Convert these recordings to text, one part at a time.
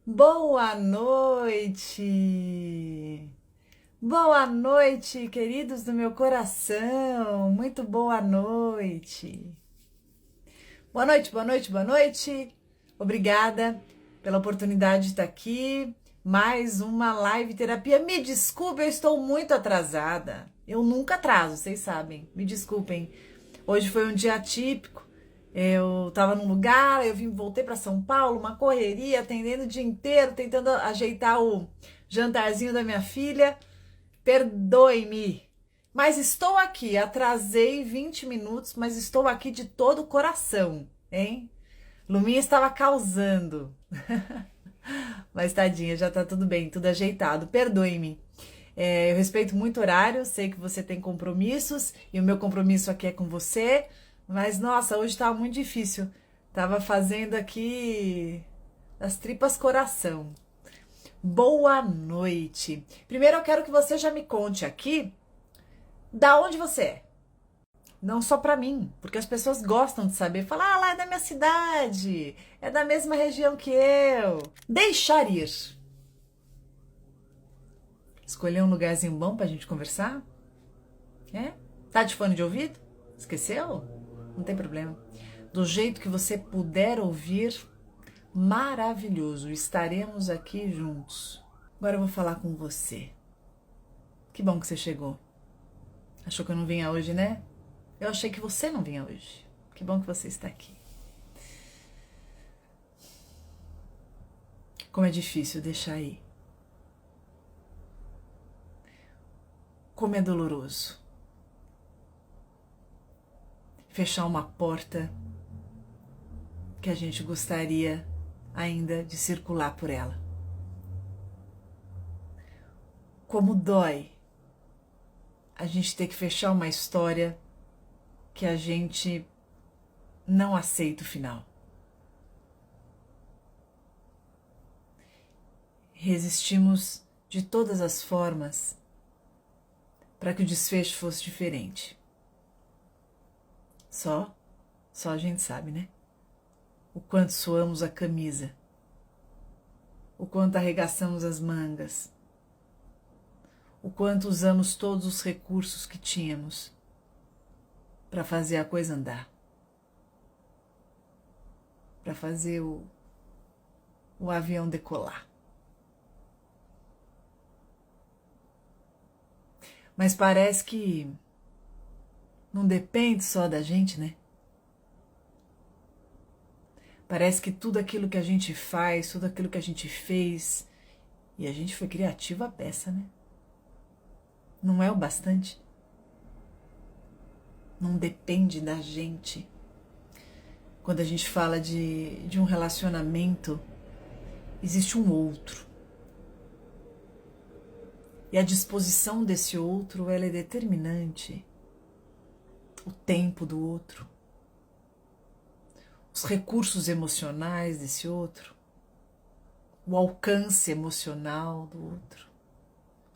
Boa noite! Boa noite, queridos do meu coração! Muito boa noite! Boa noite, boa noite, boa noite! Obrigada pela oportunidade de estar aqui. Mais uma live terapia. Me desculpe, eu estou muito atrasada. Eu nunca atraso, vocês sabem. Me desculpem. Hoje foi um dia atípico. Eu estava num lugar, voltei para São Paulo, uma correria, atendendo o dia inteiro, tentando ajeitar o jantarzinho da minha filha. Perdoe-me. Mas estou aqui, atrasei 20 minutos, mas estou aqui de todo o coração, hein? Luminha estava causando. Mas tadinha, já tá tudo bem, tudo ajeitado. Perdoe-me. Eu respeito muito o horário, sei que você tem compromissos e o meu compromisso aqui é com você, mas nossa, hoje estava muito difícil. Tava fazendo aqui das tripas coração. Boa noite. Primeiro eu quero que você já me conte aqui da onde você é. Não só para mim, porque as pessoas gostam de saber. Falar, ah, lá é da minha cidade, é da mesma região que eu. Deixar ir. Escolher um lugarzinho bom pra gente conversar? É? Tá de fone de ouvido? Esqueceu? Não tem problema. Do jeito que você puder ouvir, maravilhoso. Estaremos aqui juntos. Agora eu vou falar com você. Que bom que você chegou. Achou que eu não vinha hoje, né? Eu achei que você não vinha hoje. Que bom que você está aqui. Como é difícil deixar ir. Como é doloroso. Fechar uma porta que a gente gostaria ainda de circular por ela. Como dói a gente ter que fechar uma história que a gente não aceita o final. Resistimos de todas as formas para que o desfecho fosse diferente. Só a gente sabe, né? O quanto suamos a camisa, o quanto arregaçamos as mangas, o quanto usamos todos os recursos que tínhamos para fazer a coisa andar, para fazer o avião decolar. Mas parece que não depende só da gente, né? Parece que tudo aquilo que a gente faz, tudo aquilo que a gente fez, e a gente foi criativa a peça, né? Não é o bastante. Não depende da gente. Quando a gente fala de um relacionamento, existe um outro. E a disposição desse outro, ela é determinante. O tempo do outro. Os recursos emocionais desse outro. O alcance emocional do outro.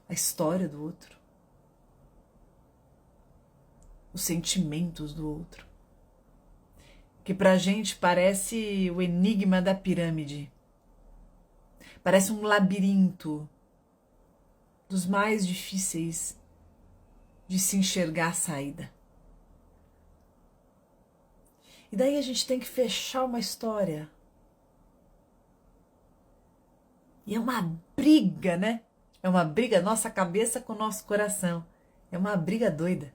A história do outro. Os sentimentos do outro. Que pra gente parece o enigma da pirâmide. Parece um labirinto dos mais difíceis de se enxergar a saída. E daí a gente tem que fechar uma história. E é uma briga, né? É uma briga nossa cabeça com o nosso coração. É uma briga doida.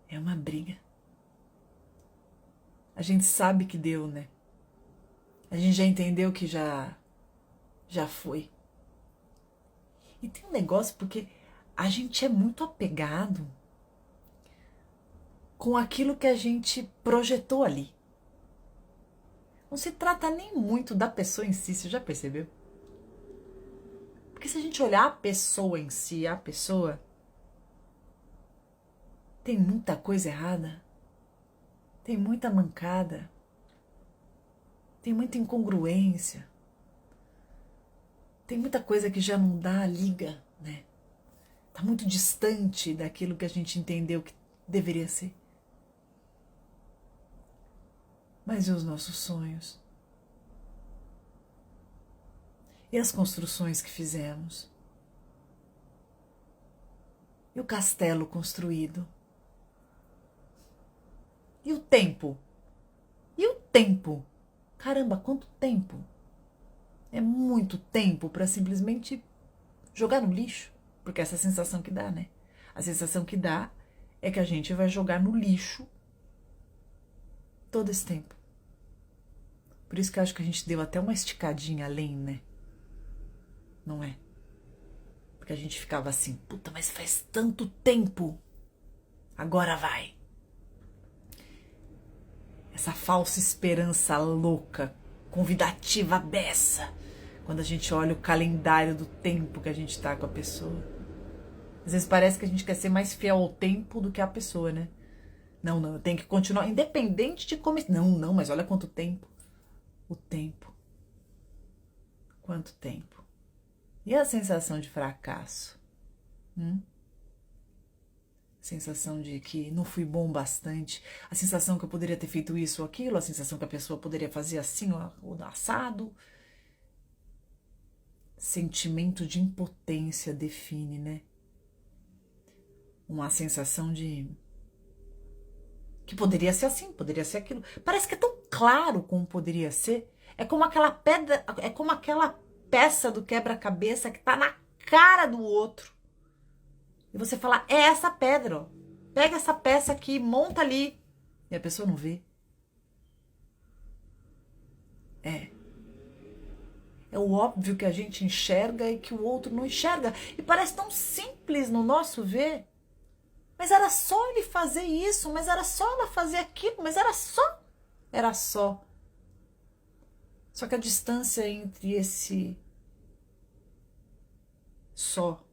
É uma briga. A gente sabe que deu, né? A gente já entendeu que já foi. E tem um negócio porque a gente é muito apegado com aquilo que a gente projetou ali. Não se trata nem muito da pessoa em si, você já percebeu? Porque se a gente olhar a pessoa em si, a pessoa, tem muita coisa errada, tem muita mancada, tem muita incongruência, tem muita coisa que já não dá liga, né? Tá muito distante daquilo que a gente entendeu que deveria ser. Mas e os nossos sonhos? E as construções que fizemos? E o castelo construído? E o tempo? E o tempo? Caramba, quanto tempo! É muito tempo para simplesmente jogar no lixo. Porque essa é a sensação que dá, né? A sensação que dá é que a gente vai jogar no lixo todo esse tempo. Por isso que eu acho que a gente deu até uma esticadinha além, né? Não é? Porque a gente ficava assim, puta, mas faz tanto tempo. Agora vai. Essa falsa esperança louca, convidativa beça. Quando a gente olha o calendário do tempo que a gente tá com a pessoa. Às vezes parece que a gente quer ser mais fiel ao tempo do que a pessoa, né? Não, eu tenho que continuar, independente de como... Não, mas olha quanto tempo. O tempo. Quanto tempo. E a sensação de fracasso? Sensação de que não fui bom bastante, a sensação que eu poderia ter feito isso ou aquilo, a sensação que a pessoa poderia fazer assim ou assado. Sentimento de impotência define, né? Uma sensação de que poderia ser assim, poderia ser aquilo. Parece que é tão claro como poderia ser. É como aquela pedra, é como aquela peça do quebra-cabeça que tá na cara do outro. E você fala, é essa pedra, ó. Pega essa peça aqui, monta ali. E a pessoa não vê. É o óbvio que a gente enxerga e que o outro não enxerga. E parece tão simples no nosso ver. Mas era só ele fazer isso, mas era só ela fazer aquilo, mas era só. Era só. Só que a distância entre esse só,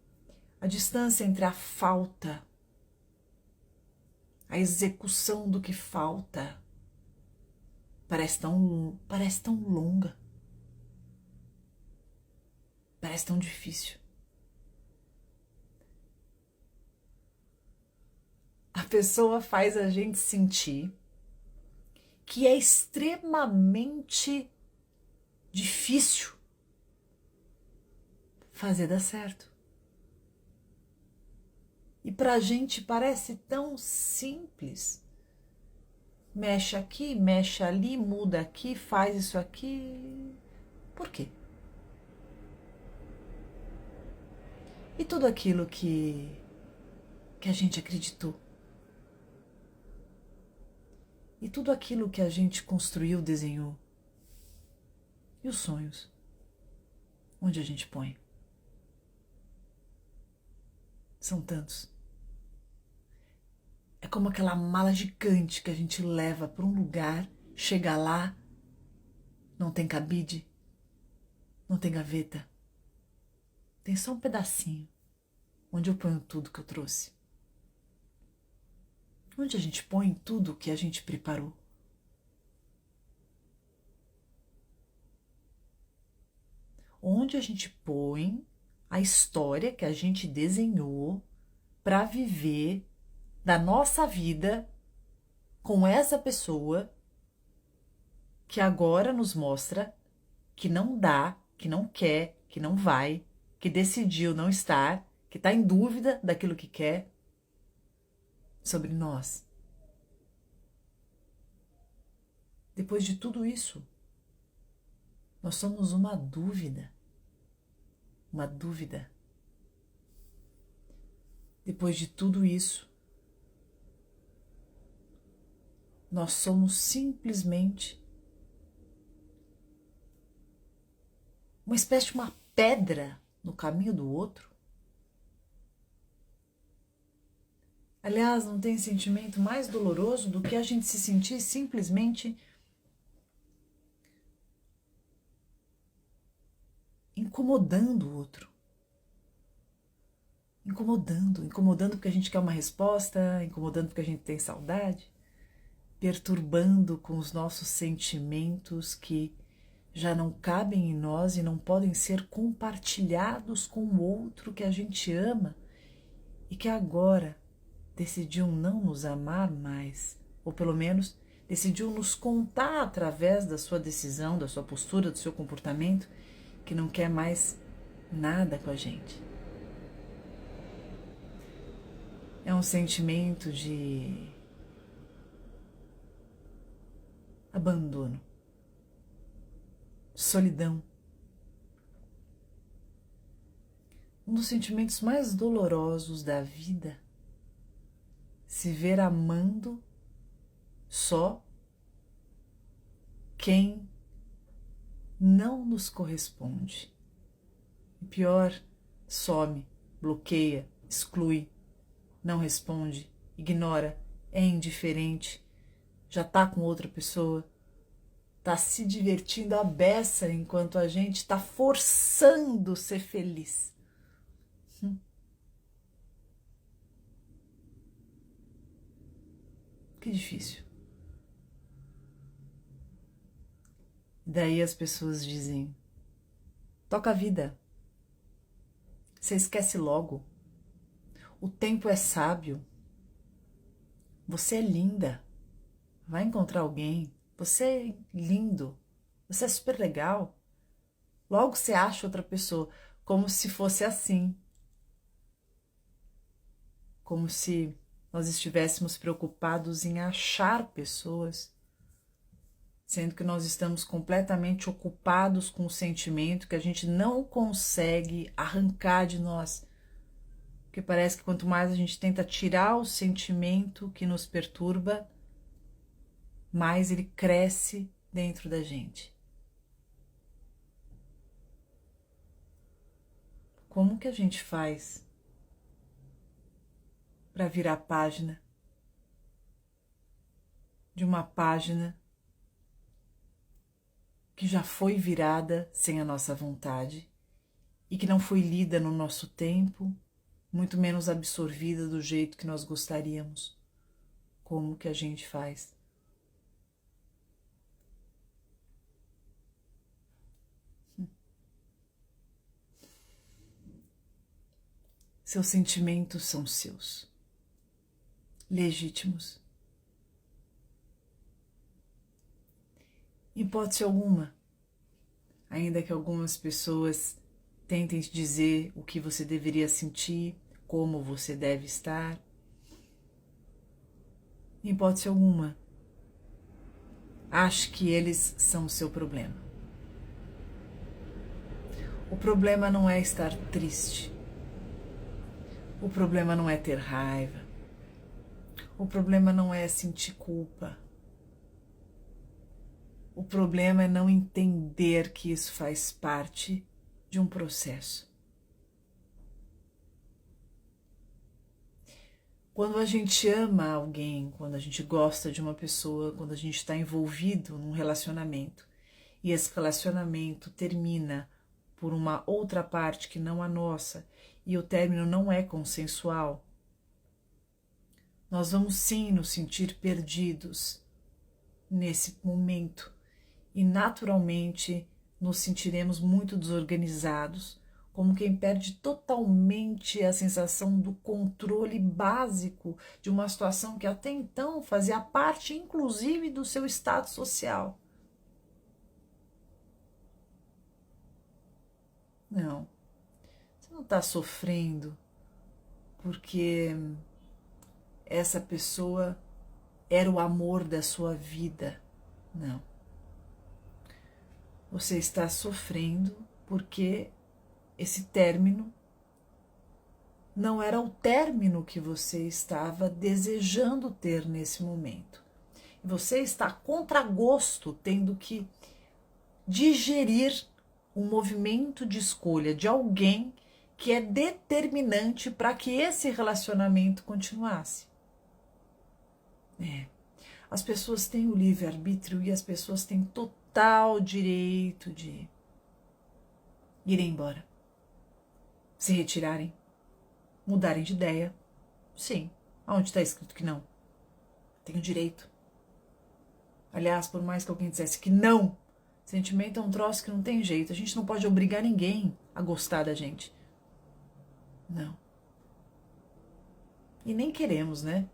a distância entre a falta, a execução do que falta, parece tão longa. Parece tão difícil. A pessoa faz a gente sentir que é extremamente difícil fazer dar certo. E pra gente parece tão simples. Mexe aqui, mexe ali, muda aqui, faz isso aqui. Por quê? E tudo aquilo que a gente acreditou. E tudo aquilo que a gente construiu, desenhou. E os sonhos? Onde a gente põe? São tantos. É como aquela mala gigante que a gente leva para um lugar, chega lá, não tem cabide, não tem gaveta. Tem só um pedacinho, onde eu ponho tudo que eu trouxe. Onde a gente põe tudo que a gente preparou. Onde a gente põe a história que a gente desenhou para viver da nossa vida com essa pessoa que agora nos mostra que não dá, que não quer, que não vai, que decidiu não estar, que está em dúvida daquilo que quer sobre nós. Depois de tudo isso, nós somos uma dúvida. Uma dúvida. Depois de tudo isso, nós somos simplesmente uma espécie de uma pedra no caminho do outro. Aliás, não tem sentimento mais doloroso do que a gente se sentir simplesmente incomodando o outro. Incomodando porque a gente quer uma resposta, incomodando porque a gente tem saudade, perturbando com os nossos sentimentos que já não cabem em nós e não podem ser compartilhados com o outro que a gente ama e que agora decidiu não nos amar mais, ou pelo menos decidiu nos contar através da sua decisão, da sua postura, do seu comportamento, que não quer mais nada com a gente. É um sentimento de abandono, solidão. Um dos sentimentos mais dolorosos da vida, se ver amando só quem não nos corresponde. E pior, some, bloqueia, exclui, não responde, ignora, é indiferente, já tá com outra pessoa, tá se divertindo à beça enquanto a gente tá forçando ser feliz. Que difícil. Daí as pessoas dizem: toca a vida. Você esquece logo. O tempo é sábio. Você é linda. Vai encontrar alguém. Você é lindo. Você é super legal. Logo você acha outra pessoa. Como se fosse assim. Como se nós estivéssemos preocupados em achar pessoas, sendo que nós estamos completamente ocupados com o sentimento que a gente não consegue arrancar de nós. Porque parece que quanto mais a gente tenta tirar o sentimento que nos perturba, mais ele cresce dentro da gente. Como que a gente faz para virar a página de uma página que já foi virada sem a nossa vontade e que não foi lida no nosso tempo, muito menos absorvida do jeito que nós gostaríamos? Como que a gente faz? Seus sentimentos são seus, legítimos. Hipótese alguma, ainda que algumas pessoas tentem te dizer o que você deveria sentir, como você deve estar. Hipótese alguma, ache que eles são o seu problema. O problema não é estar triste. O problema não é ter raiva. O problema não é sentir culpa. O problema é não entender que isso faz parte de um processo. Quando a gente ama alguém, quando a gente gosta de uma pessoa, quando a gente está envolvido num relacionamento e esse relacionamento termina por uma outra parte que não a nossa e o término não é consensual, nós vamos sim nos sentir perdidos nesse momento e naturalmente nos sentiremos muito desorganizados, como quem perde totalmente a sensação do controle básico de uma situação que até então fazia parte, inclusive, do seu estado social. Não, você não está sofrendo porque essa pessoa era o amor da sua vida. Não. Você está sofrendo porque esse término não era o término que você estava desejando ter nesse momento. Você está a contragosto tendo que digerir um movimento de escolha de alguém que é determinante para que esse relacionamento continuasse. As pessoas têm o livre-arbítrio e as pessoas têm total direito de ir embora, se retirarem, mudarem de ideia. Sim, aonde está escrito que não? Tenho direito. Aliás, por mais que alguém dissesse que não, sentimento é um troço que não tem jeito. A gente não pode obrigar ninguém a gostar da gente. Não. E nem queremos, né?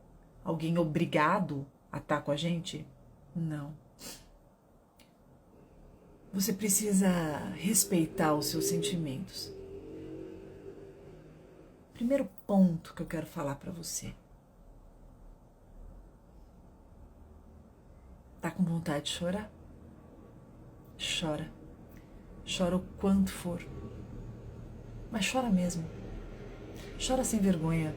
Alguém obrigado a estar com a gente? Não. Você precisa respeitar os seus sentimentos. Primeiro ponto que eu quero falar para você. Tá com vontade de chorar? Chora. Chora o quanto for. Mas chora mesmo. Chora sem vergonha.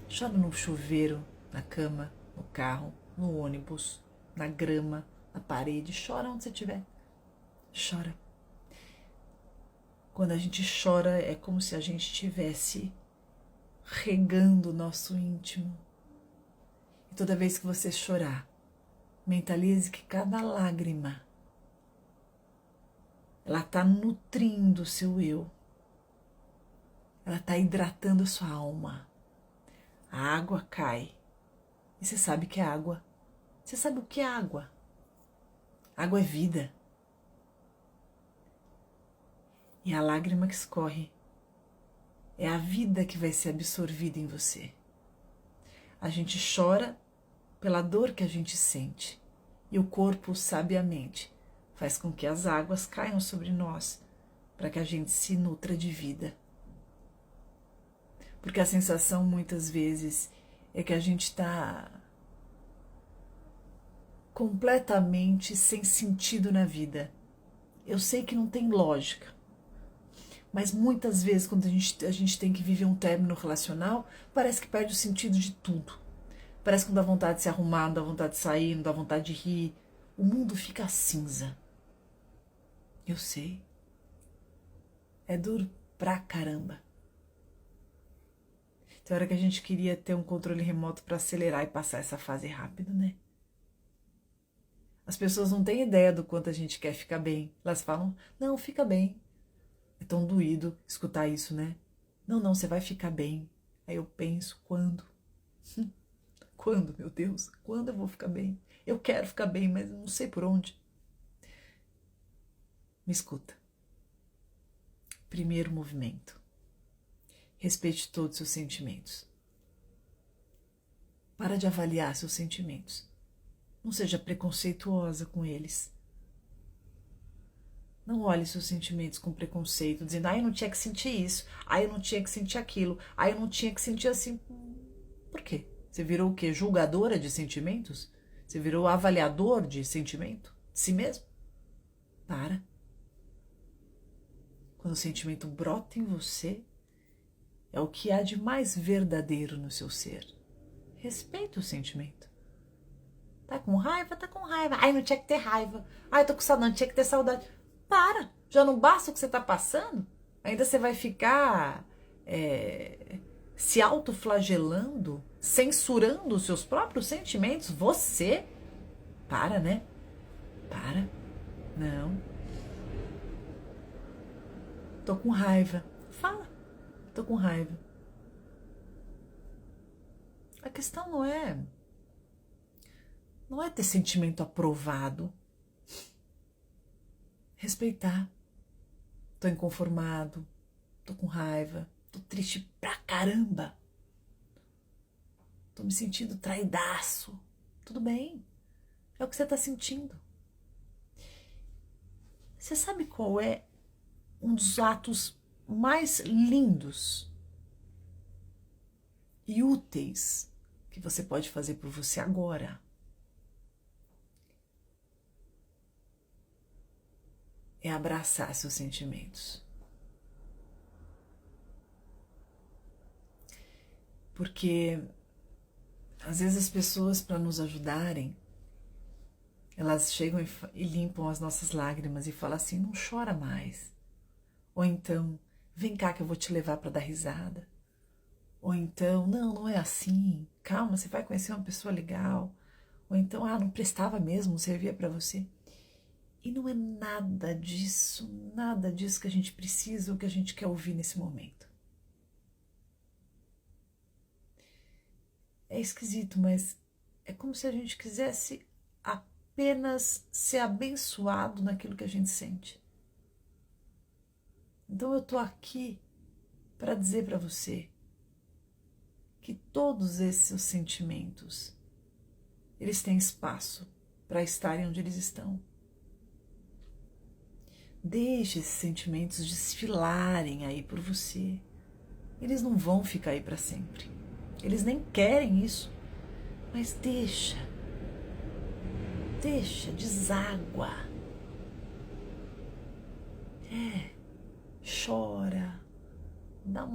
Chora no chuveiro, na cama, no carro, no ônibus, na grama, na parede. Chora onde você estiver. Chora. Quando a gente chora, é como se a gente estivesse regando o nosso íntimo. E toda vez que você chorar, mentalize que cada lágrima, ela está nutrindo o seu eu. Ela está hidratando a sua alma. A água cai. E você sabe que é água. Você sabe o que é água? Água é vida. E a lágrima que escorre é a vida que vai ser absorvida em você. A gente chora pela dor que a gente sente. E o corpo, sabiamente, faz com que as águas caiam sobre nós para que a gente se nutra de vida. Porque a sensação, muitas vezes, é que a gente está completamente sem sentido na vida. Eu sei que não tem lógica, mas muitas vezes, quando a gente tem que viver um término relacional, parece que perde o sentido de tudo. Parece que não dá vontade de se arrumar, não dá vontade de sair, não dá vontade de rir. O mundo fica cinza. Eu sei. É duro pra caramba. Tem hora que a gente queria ter um controle remoto para acelerar e passar essa fase rápido, né? As pessoas não têm ideia do quanto a gente quer ficar bem. Elas falam, não, fica bem. É tão doído escutar isso, né? Não, você vai ficar bem. Aí eu penso, quando? Quando, meu Deus? Quando eu vou ficar bem? Eu quero ficar bem, mas não sei por onde. Me escuta. Primeiro movimento. Respeite todos os seus sentimentos. Para de avaliar seus sentimentos. Não seja preconceituosa com eles. Não olhe seus sentimentos com preconceito, dizendo, eu não tinha que sentir isso, eu não tinha que sentir aquilo, eu não tinha que sentir assim. Por quê? Você virou o quê? Julgadora de sentimentos? Você virou avaliador de sentimento? De si mesmo? Para. Quando o sentimento brota em você, é o que há de mais verdadeiro no seu ser. Respeita o sentimento. Tá com raiva? Tá com raiva. Não tinha que ter raiva. Eu tô com saudade, não tinha que ter saudade. Para! Já não basta o que você tá passando? Ainda você vai ficar se autoflagelando, censurando os seus próprios sentimentos? Você? Para, né? Para. Não. Tô com raiva. Fala. Tô com raiva. A questão não é ter sentimento aprovado. Respeitar. Tô inconformado. Tô com raiva. Tô triste pra caramba. Tô me sentindo traidaço. Tudo bem. É o que você tá sentindo. Você sabe qual é um dos atos mais lindos e úteis que você pode fazer por você agora? É abraçar seus sentimentos. Porque às vezes as pessoas, para nos ajudarem, elas chegam e limpam as nossas lágrimas e falam assim, não chora mais. Ou então, vem cá que eu vou te levar para dar risada. Ou então, não é assim, calma, você vai conhecer uma pessoa legal. Ou então, não prestava mesmo, não servia para você. E não é nada disso que a gente precisa ou que a gente quer ouvir nesse momento. É esquisito, mas é como se a gente quisesse apenas ser abençoado naquilo que a gente sente. Então eu tô aqui para dizer para você que todos esses sentimentos, eles têm espaço para estarem onde eles estão. Deixe esses sentimentos desfilarem aí por você. Eles não vão ficar aí para sempre. Eles nem querem isso. Mas deixa, deságua. Chora. Dá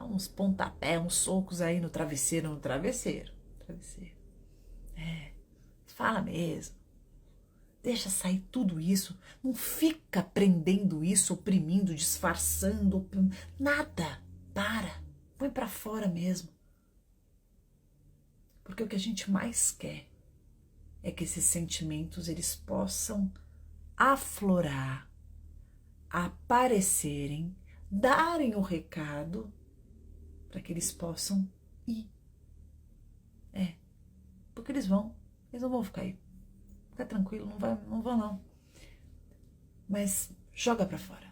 uns pontapés, uns socos aí no travesseiro. Fala mesmo. Deixa sair tudo isso. Não fica prendendo isso, oprimindo, disfarçando. Nada. Para. Põe pra fora mesmo. Porque o que a gente mais quer é que esses sentimentos eles possam aflorar, aparecerem, darem o recado para que eles possam ir. Porque eles não vão ficar aí. Fica tranquilo, não vão não. Mas joga para fora.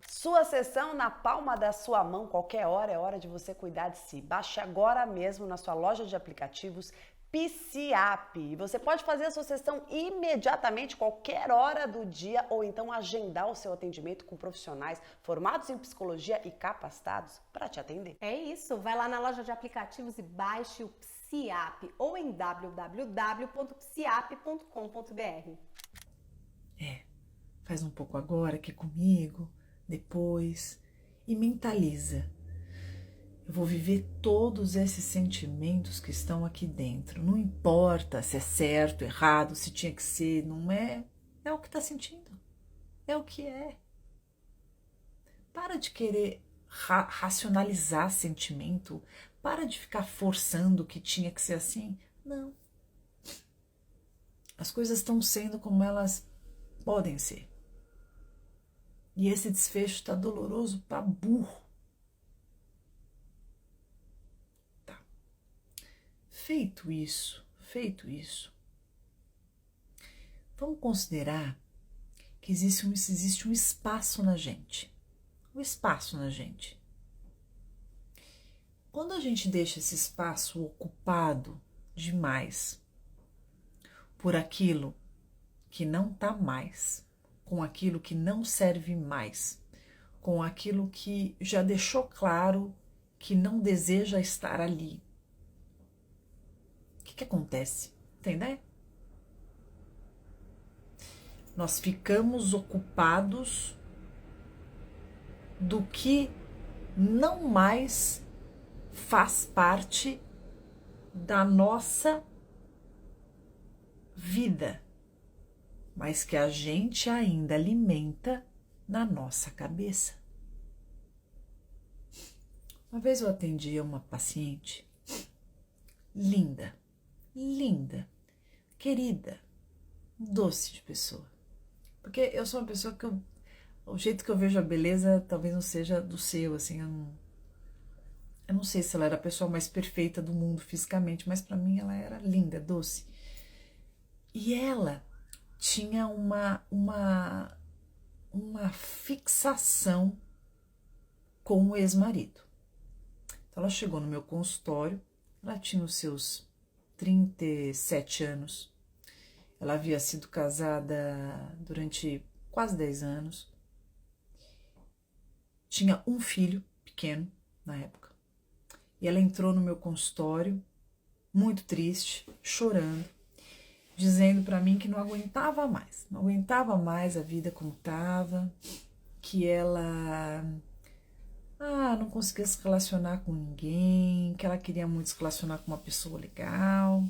Sua sessão na palma da sua mão, qualquer hora, é hora de você cuidar de si. Baixe agora mesmo na sua loja de aplicativos PCAP. E você pode fazer a sua sessão imediatamente, qualquer hora do dia, ou então agendar o seu atendimento com profissionais formados em psicologia e capacitados para te atender. É isso, vai lá na loja de aplicativos e baixe o PCAP ou em www.psiap.com.br. Faz um pouco agora aqui comigo, depois, e mentaliza. Eu vou viver todos esses sentimentos que estão aqui dentro. Não importa se é certo, errado, se tinha que ser, não é. É o que está sentindo. É o que é. Para de querer racionalizar sentimento. Para de ficar forçando que tinha que ser assim. Não. As coisas estão sendo como elas podem ser. E esse desfecho está doloroso para burro. Feito isso, vamos considerar que existe um espaço na gente. Um espaço na gente. Quando a gente deixa esse espaço ocupado demais por aquilo que não está mais, com aquilo que não serve mais, com aquilo que já deixou claro que não deseja estar ali, o que acontece? Tem ideia? Nós ficamos ocupados do que não mais faz parte da nossa vida, mas que a gente ainda alimenta na nossa cabeça. Uma vez eu atendi a uma paciente linda, querida, doce de pessoa. Porque eu sou uma pessoa que o jeito que eu vejo a beleza talvez não seja do seu, assim, eu não sei se ela era a pessoa mais perfeita do mundo fisicamente, mas para mim ela era linda, doce. E ela tinha uma fixação com o ex-marido. Então ela chegou no meu consultório, ela tinha os seus 37 anos, ela havia sido casada durante quase 10 anos, tinha um filho pequeno na época, e ela entrou no meu consultório muito triste, chorando, dizendo para mim que não aguentava mais a vida como estava, que ela não conseguia se relacionar com ninguém, que ela queria muito se relacionar com uma pessoa legal,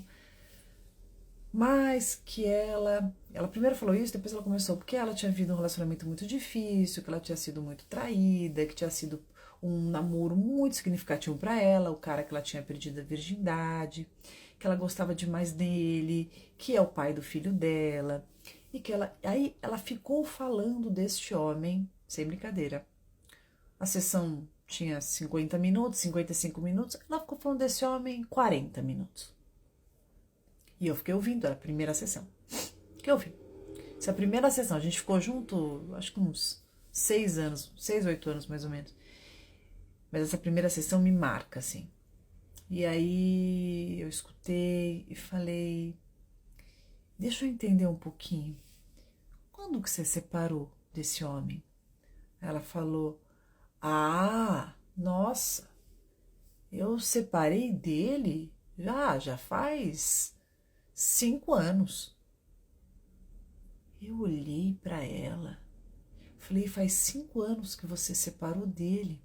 mas que ela primeiro falou isso, depois ela começou, porque ela tinha vivido um relacionamento muito difícil, que ela tinha sido muito traída, que tinha sido um namoro muito significativo para ela, o cara que ela tinha perdido a virgindade, que ela gostava demais dele, que é o pai do filho dela, e que aí ela ficou falando deste homem, sem brincadeira. A sessão tinha 50 minutos, 55 minutos, ela ficou falando desse homem 40 minutos. E eu fiquei ouvindo, era a primeira sessão. Fiquei ouvindo. Essa primeira sessão, a gente ficou junto, acho que uns 6 anos, 6, 8 anos mais ou menos. Mas essa primeira sessão me marca, assim. E aí eu escutei e falei, deixa eu entender um pouquinho. Quando que você separou desse homem? Ela falou: ah, nossa, eu separei dele já faz 5 anos. Eu olhei para ela, falei: faz 5 anos que você separou dele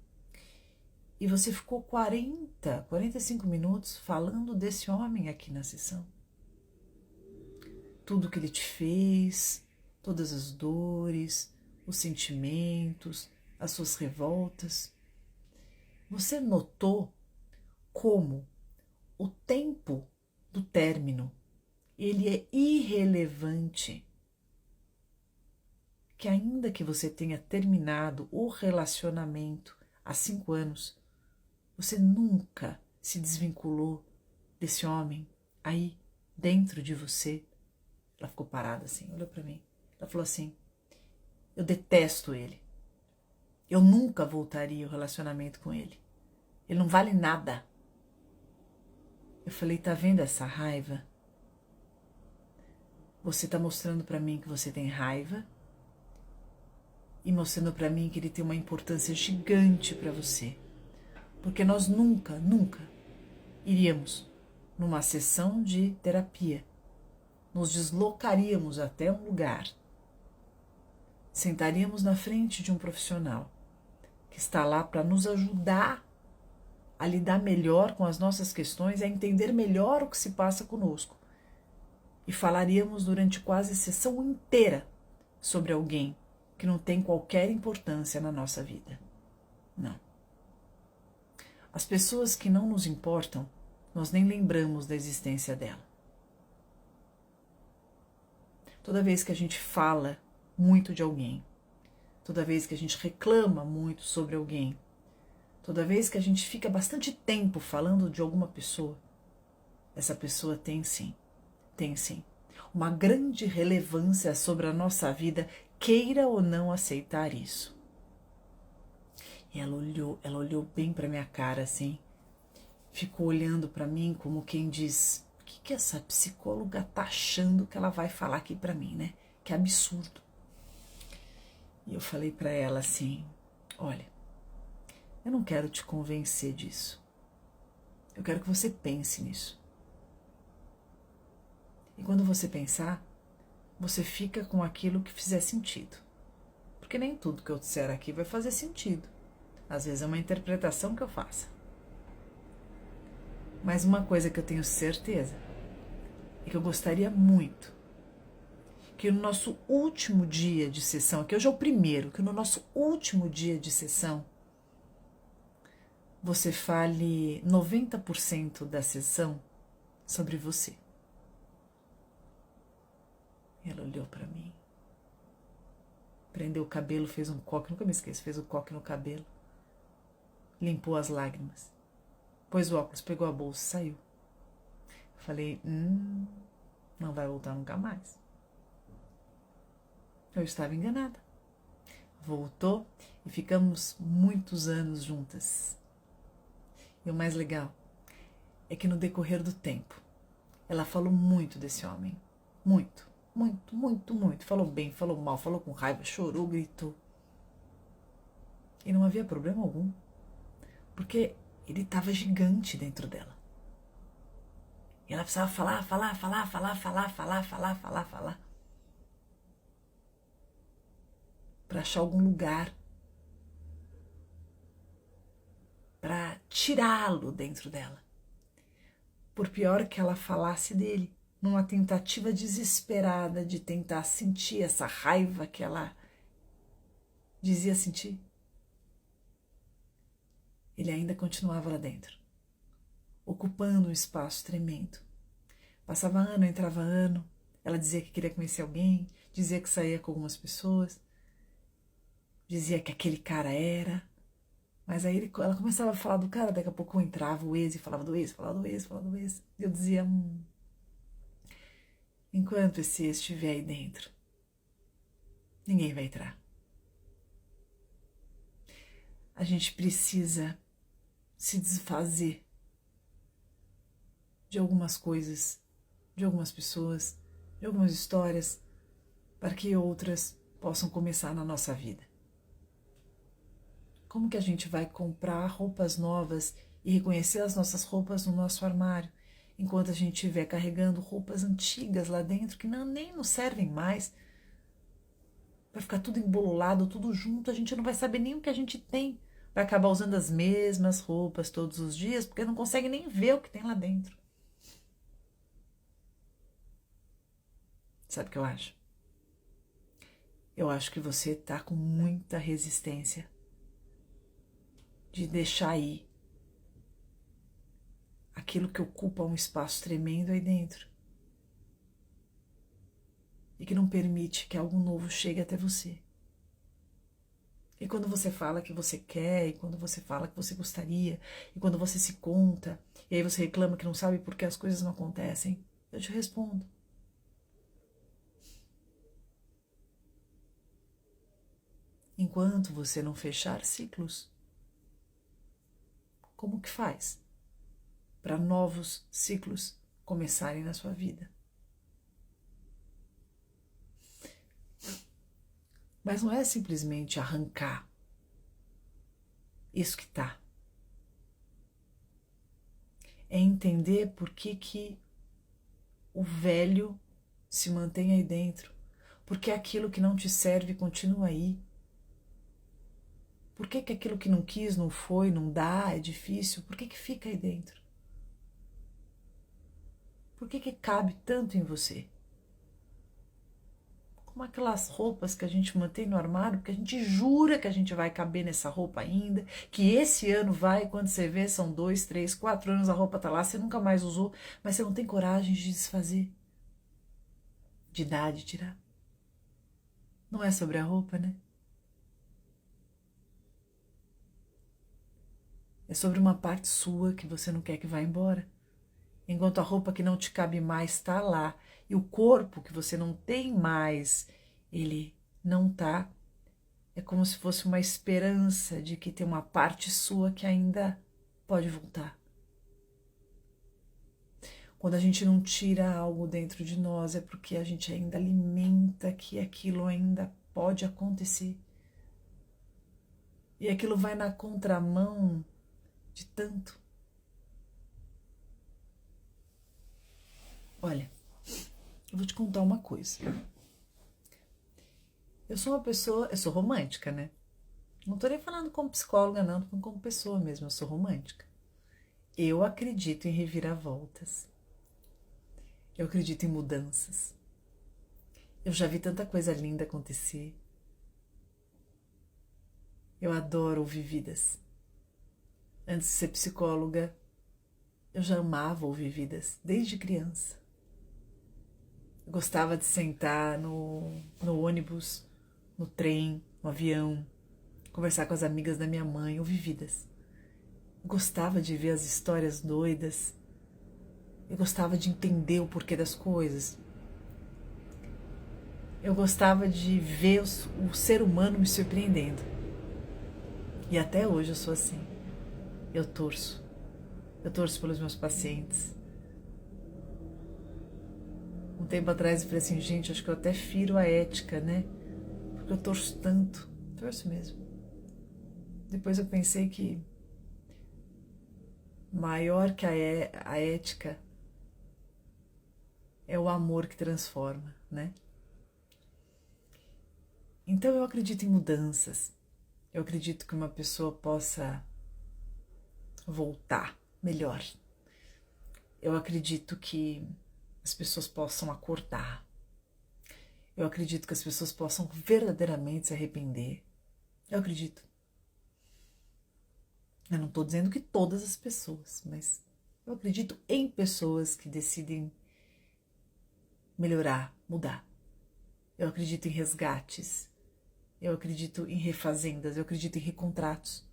e você ficou 45 minutos falando desse homem aqui na sessão. Tudo que ele te fez, todas as dores, os sentimentos, as suas revoltas. Você notou como o tempo do término, ele é irrelevante? Que ainda que você tenha terminado o relacionamento há 5 anos, você nunca se desvinculou desse homem aí dentro de você. Ela ficou parada assim, olhou para mim. Ela falou assim: eu detesto ele. Eu nunca voltaria ao relacionamento com ele. Ele não vale nada. Eu falei: tá vendo essa raiva? Você tá mostrando para mim que você tem raiva e mostrando para mim que ele tem uma importância gigante para você. Porque nós nunca iríamos numa sessão de terapia. Nos deslocaríamos até um lugar, sentaríamos na frente de um profissional que está lá para nos ajudar a lidar melhor com as nossas questões, a entender melhor o que se passa conosco. E falaríamos durante quase a sessão inteira sobre alguém que não tem qualquer importância na nossa vida. Não. As pessoas que não nos importam, nós nem lembramos da existência dela. Toda vez que a gente fala muito de alguém, toda vez que a gente reclama muito sobre alguém, toda vez que a gente fica bastante tempo falando de alguma pessoa, essa pessoa tem sim, uma grande relevância sobre a nossa vida, queira ou não aceitar isso. E ela olhou bem para minha cara assim, ficou olhando para mim como quem diz: o que essa psicóloga tá achando que ela vai falar aqui para mim, né? Que absurdo. E eu falei para ela assim: olha, eu não quero te convencer disso. Eu quero que você pense nisso. E quando você pensar, você fica com aquilo que fizer sentido. Porque nem tudo que eu disser aqui vai fazer sentido. Às vezes é uma interpretação que eu faça. Mas uma coisa que eu tenho certeza é que eu gostaria muito que no nosso último dia de sessão, que hoje é o primeiro, que no nosso último dia de sessão você fale 90% da sessão sobre você. Ela olhou para mim, prendeu o cabelo, fez um coque, nunca me esqueço, fez um coque no cabelo, limpou as lágrimas. Pôs o óculos, pegou a bolsa e saiu. Falei: não vai voltar nunca mais. Eu estava enganada. Voltou e ficamos muitos anos juntas. E o mais legal é que no decorrer do tempo, ela falou muito desse homem. Muito. Falou bem, falou mal, falou com raiva, chorou, gritou. E não havia problema algum. Porque ele estava gigante dentro dela. E ela precisava falar. Para achar algum lugar. Para tirá-lo dentro dela. Por pior que ela falasse dele, numa tentativa desesperada de tentar sentir essa raiva que ela dizia sentir, ele ainda continuava lá dentro, ocupando um espaço tremendo. Passava ano, entrava ano, ela dizia que queria conhecer alguém, dizia que saía com algumas pessoas, dizia que aquele cara era, mas aí ela começava a falar do cara, daqui a pouco entrava o ex e falava do ex, falava do ex. E eu dizia: enquanto esse ex estiver aí dentro, ninguém vai entrar. A gente precisa se desfazer de algumas coisas, de algumas pessoas, de algumas histórias, para que outras possam começar na nossa vida. Como que a gente vai comprar roupas novas e reconhecer as nossas roupas no nosso armário, enquanto a gente estiver carregando roupas antigas lá dentro que nem nos servem mais? Vai ficar tudo embololado, tudo junto, a gente não vai saber nem o que a gente tem. Vai acabar usando as mesmas roupas todos os dias, porque não consegue nem ver o que tem lá dentro. Sabe o que eu acho? Eu acho que você está com muita resistência de deixar ir aquilo que ocupa um espaço tremendo aí dentro e que não permite que algo novo chegue até você. E quando você fala que você quer, e quando você fala que você gostaria, e quando você se conta, e aí você reclama que não sabe por que as coisas não acontecem, eu te respondo. Enquanto você não fechar ciclos, como que faz para novos ciclos começarem na sua vida? Mas não é simplesmente arrancar isso que tá. É entender por que o velho se mantém aí dentro, porque aquilo que não te serve continua aí. Por que aquilo que não quis, não foi, não dá, é difícil? Por que fica aí dentro? Por que cabe tanto em você? Como aquelas roupas que a gente mantém no armário, porque a gente jura que a gente vai caber nessa roupa ainda, que esse ano vai, quando você vê, são 2, 3, 4 anos, a roupa tá lá, você nunca mais usou, mas você não tem coragem de desfazer, de dar, de tirar. Não é sobre a roupa, né? É sobre uma parte sua que você não quer que vá embora. Enquanto a roupa que não te cabe mais está lá, e o corpo que você não tem mais, ele não tá, é como se fosse uma esperança de que tem uma parte sua que ainda pode voltar. Quando a gente não tira algo dentro de nós, é porque a gente ainda alimenta que aquilo ainda pode acontecer. E aquilo vai na contramão de tanto. Olha, eu vou te contar uma coisa. Eu sou romântica, né? Não tô nem falando como psicóloga, não, tô falando como pessoa mesmo, eu sou romântica. Eu acredito em reviravoltas. Eu acredito em mudanças. Eu já vi tanta coisa linda acontecer. Eu adoro ouvir vidas. Antes de ser psicóloga, eu já amava ouvir vidas, desde criança. Eu gostava de sentar no ônibus, no trem, no avião, conversar com as amigas da minha mãe, ouvir vidas. Eu gostava de ver as histórias doidas. Eu gostava de entender o porquê das coisas. Eu gostava de ver o ser humano me surpreendendo. E até hoje eu sou assim. Eu torço. Eu torço pelos meus pacientes. Um tempo atrás eu falei assim, gente, acho que eu até firo a ética, né? Porque eu torço tanto. Torço mesmo. Depois eu pensei que maior que a ética é o amor que transforma, né? Então eu acredito em mudanças. Eu acredito que uma pessoa possa voltar melhor. Eu acredito que as pessoas possam acordar. Eu acredito que as pessoas possam verdadeiramente se arrepender. Eu acredito. Eu não estou dizendo que todas as pessoas, mas eu acredito em pessoas que decidem melhorar, mudar. Eu acredito em resgates. Eu acredito em refazendas. Eu acredito em recontratos.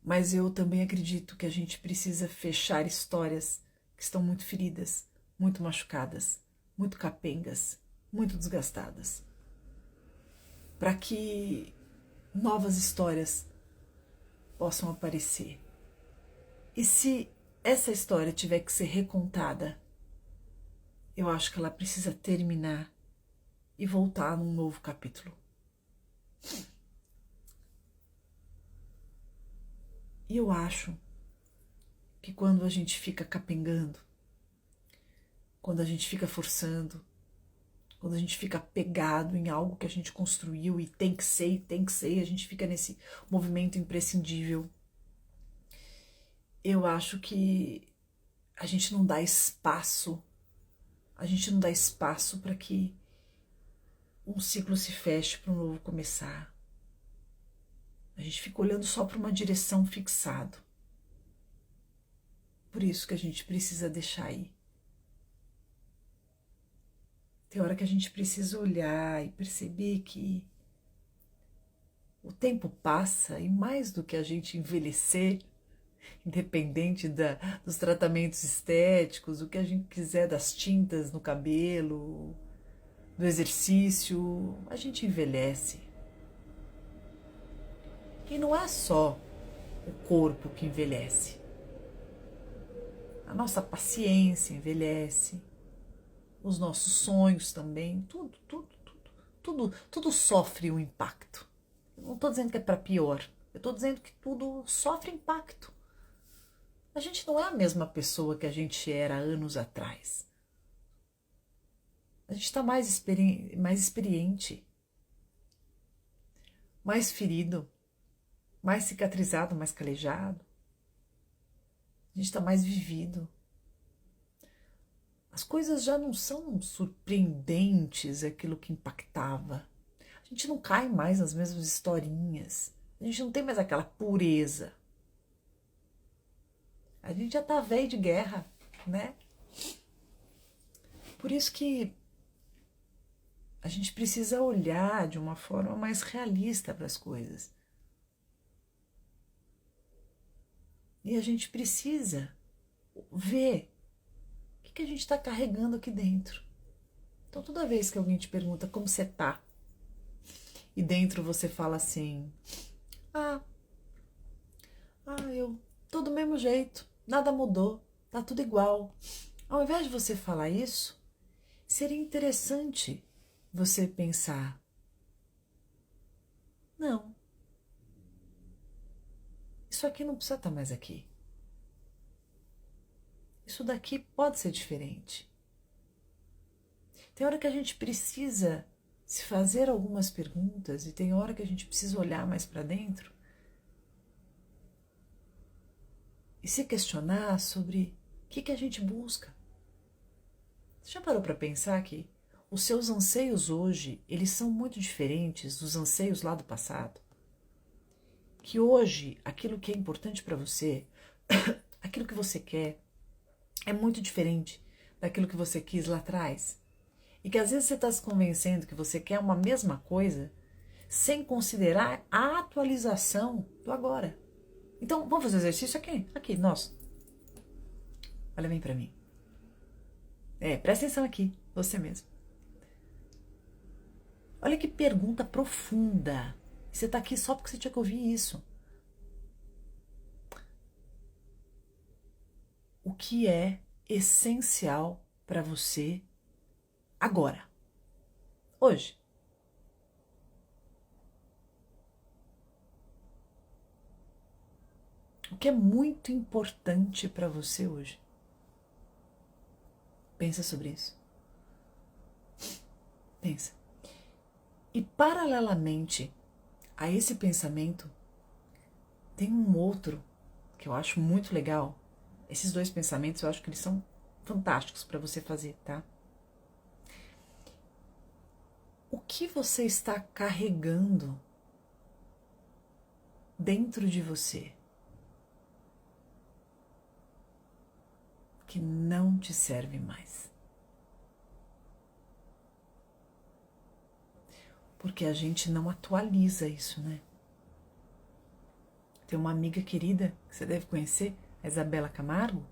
Mas eu também acredito que a gente precisa fechar histórias que estão muito feridas, muito machucadas, muito capengas, muito desgastadas, para que novas histórias possam aparecer. E se essa história tiver que ser recontada, eu acho que ela precisa terminar e voltar num novo capítulo. E eu acho que quando a gente fica capengando, quando a gente fica forçando, quando a gente fica pegado em algo que a gente construiu e tem que ser, e a gente fica nesse movimento imprescindível, eu acho que a gente não dá espaço, para que um ciclo se feche para um novo começar. A gente fica olhando só para uma direção fixado. Por isso que a gente precisa deixar ir. Tem hora que a gente precisa olhar e perceber que o tempo passa e mais do que a gente envelhecer, independente dos tratamentos estéticos, o que a gente quiser, das tintas no cabelo, do exercício, a gente envelhece. E não é só o corpo que envelhece. A nossa paciência envelhece, os nossos sonhos também, tudo sofre um impacto. Eu não estou dizendo que é para pior, eu estou dizendo que tudo sofre impacto. A gente não é a mesma pessoa que a gente era anos atrás. A gente está mais experiente, mais ferido, mais cicatrizado, mais calejado. A gente está mais vivido. As coisas já não são surpreendentes, aquilo que impactava. A gente não cai mais nas mesmas historinhas. A gente não tem mais aquela pureza. A gente já tá velho de guerra, né? Por isso que a gente precisa olhar de uma forma mais realista para as coisas. E a gente precisa ver o que a gente está carregando aqui dentro. Então, toda vez que alguém te pergunta como você tá, e dentro você fala assim, eu tô do mesmo jeito, nada mudou, tá tudo igual. Ao invés de você falar isso, seria interessante você pensar, não, isso aqui não precisa estar mais aqui. Isso daqui pode ser diferente. Tem hora que a gente precisa se fazer algumas perguntas e tem hora que a gente precisa olhar mais para dentro e se questionar sobre o que a gente busca. Você já parou para pensar que os seus anseios hoje, eles são muito diferentes dos anseios lá do passado? Que hoje, aquilo que é importante para você, aquilo que você quer, é muito diferente daquilo que você quis lá atrás. E que às vezes você está se convencendo que você quer uma mesma coisa sem considerar a atualização do agora. Então, vamos fazer exercício aqui? Aqui, nós. Olha bem para mim. Presta atenção aqui, você mesmo. Olha que pergunta profunda. Você está aqui só porque você tinha que ouvir isso. O que é essencial para você agora? Hoje? O que é muito importante para você hoje? Pensa sobre isso. Pensa. E paralelamente a esse pensamento, tem um outro que eu acho muito legal. Esses dois pensamentos eu acho que eles são fantásticos para você fazer, tá? O que você está carregando dentro de você que não te serve mais? Porque a gente não atualiza isso, né? Tem uma amiga querida que você deve conhecer, a Isabela Camargo,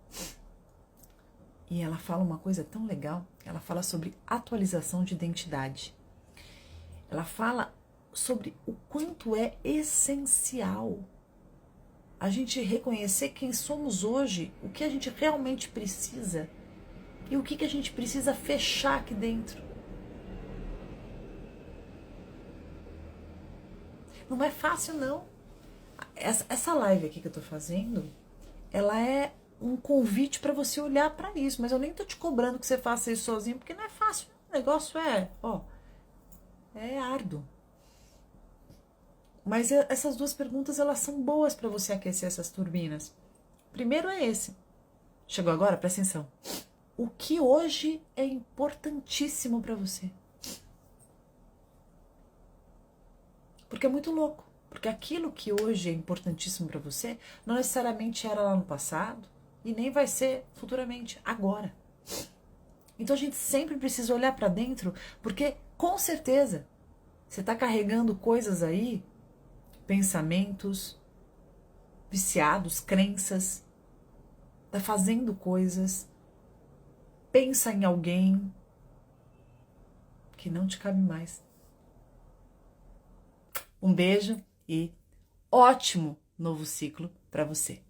e ela fala uma coisa tão legal. Ela fala sobre atualização de identidade. Ela fala sobre o quanto é essencial a gente reconhecer quem somos hoje, o que a gente realmente precisa E o que a gente precisa fechar aqui dentro. Não é fácil, não. Essa live aqui que eu tô fazendo, ela é um convite para você olhar para isso, mas eu nem tô te cobrando que você faça isso sozinho, porque não é fácil. O negócio é árduo. Mas essas duas perguntas, elas são boas para você aquecer essas turbinas. Primeiro é esse. Chegou agora? Presta atenção. O que hoje é importantíssimo para você? Porque é muito louco. Porque aquilo que hoje é importantíssimo para você não necessariamente era lá no passado e nem vai ser futuramente, agora. Então a gente sempre precisa olhar para dentro, porque com certeza você está carregando coisas aí, pensamentos viciados, crenças, está fazendo coisas, pensa em alguém que não te cabe mais. Um beijo e ótimo novo ciclo para você.